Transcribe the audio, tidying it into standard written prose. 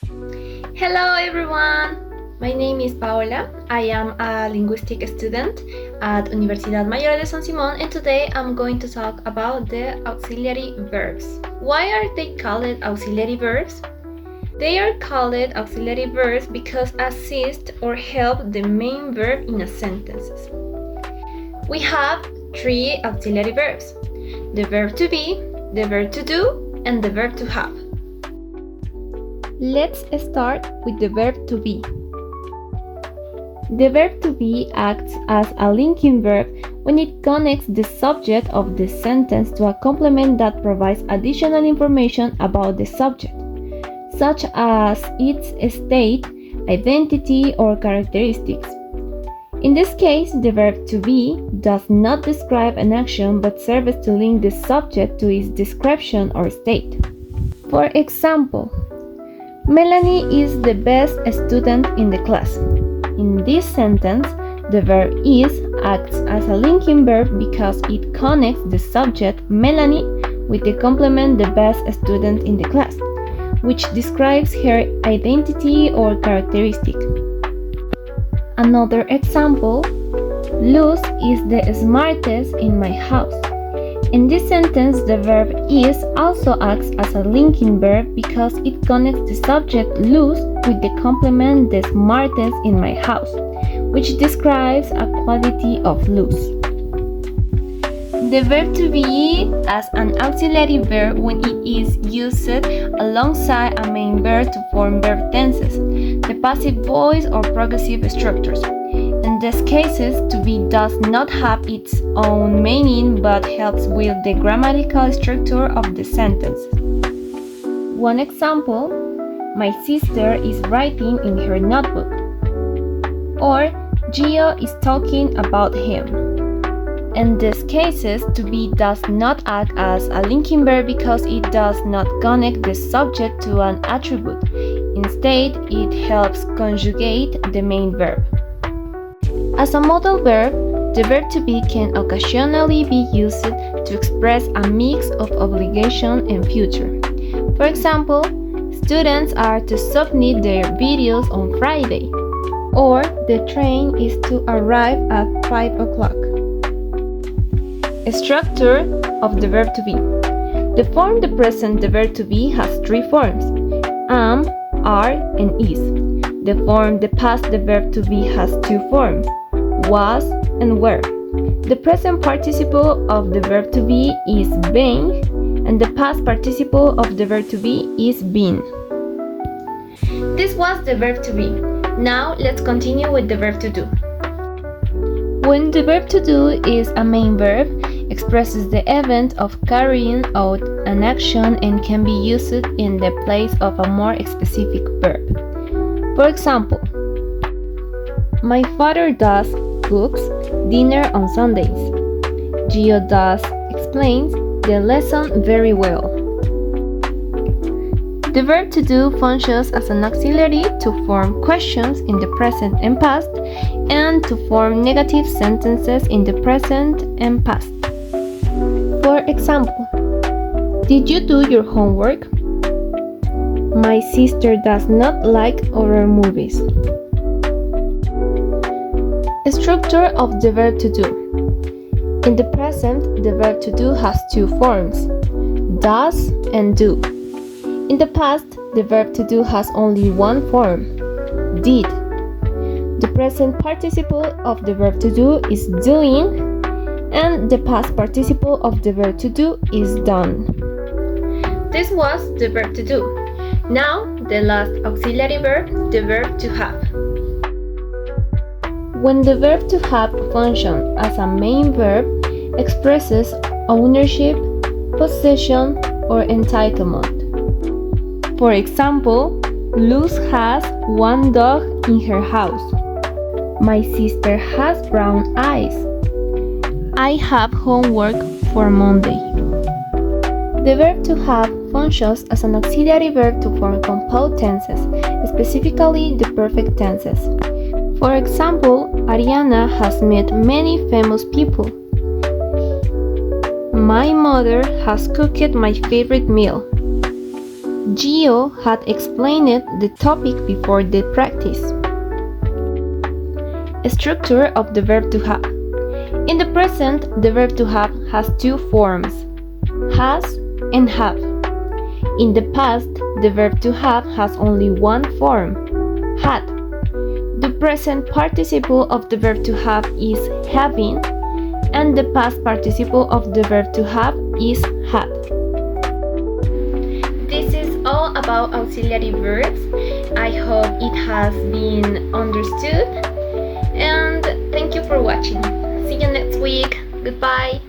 Hello everyone! My name is Paola. I am a linguistic student at Universidad Mayor de San Simón, and today I'm going to talk about the auxiliary verbs. Why are they called auxiliary verbs? They are called auxiliary verbs because assist or help the main verb in a sentence. We have three auxiliary verbs: the verb to be, the verb to do, and the verb to have. Let's start with the verb to be. The verb to be acts as a linking verb when it connects the subject of the sentence to a complement that provides additional information about the subject, such as its state, identity, or characteristics. In this case, the verb to be does not describe an action but serves to link the subject to its description or state. For example, Melanie is the best student in the class. In this sentence, the verb is acts as a linking verb because it connects the subject Melanie with the complement the best student in the class, which describes her identity or characteristic. Another example, Luz is the smartest in my house. In this sentence, the verb is also acts as a linking verb because it connects the subject Luz with the complement the smartest in my house, which describes a quality of Luz. The verb to be as an auxiliary verb when it is used alongside a main verb to form verb tenses, the passive voice or progressive structures. In these cases, to be does not have its own meaning but helps with the grammatical structure of the sentence. One example, my sister is writing in her notebook, or Gio is talking about him. In these cases, to be does not act as a linking verb because it does not connect the subject to an attribute. Instead, it helps conjugate the main verb. As a modal verb, the verb to be can occasionally be used to express a mix of obligation and future. For example, students are to submit their videos on Friday, or the train is to arrive at 5 o'clock. Structure of the verb to be. The form the present the verb to be has three forms: am, are, and is. The form the past the verb to be has two forms: was and were. The present participle of the verb to be is been, and the past participle of the verb to be is been. This was the verb to be. Now let's continue with the verb to do. When the verb to do is a main verb, expresses the event of carrying out an action and can be used in the place of a more specific verb. For example, my father does cooks dinner on Sundays. Gio does explains the lesson very well. The verb to do functions as an auxiliary to form questions in the present and past, and to form negative sentences in the present and past. For example, did you do your homework? My sister does not like horror movies. Structure of the verb to do. In the present, the verb to do has two forms: does and do. In the past, the verb to do has only one form: did. The present participle of the verb to do is doing, and the past participle of the verb to do is done. This was the verb to do. Now, the last auxiliary verb, the verb to have. When the verb to have functions as a main verb, expresses ownership, possession, or entitlement. For example, Luz has one dog in her house. My sister has brown eyes. I have homework for Monday. The verb to have functions as an auxiliary verb to form compound tenses, specifically the perfect tenses. For example, Ariana has met many famous people. My mother has cooked my favorite meal. Gio had explained the topic before the practice. Structure of the verb to have. In the present, the verb to have has two forms, has and have. In the past, the verb to have has only one form, had. The present participle of the verb to have is having, and the past participle of the verb to have is had. This is all about auxiliary verbs. I hope it has been understood, and thank you for watching. See you next week. Goodbye.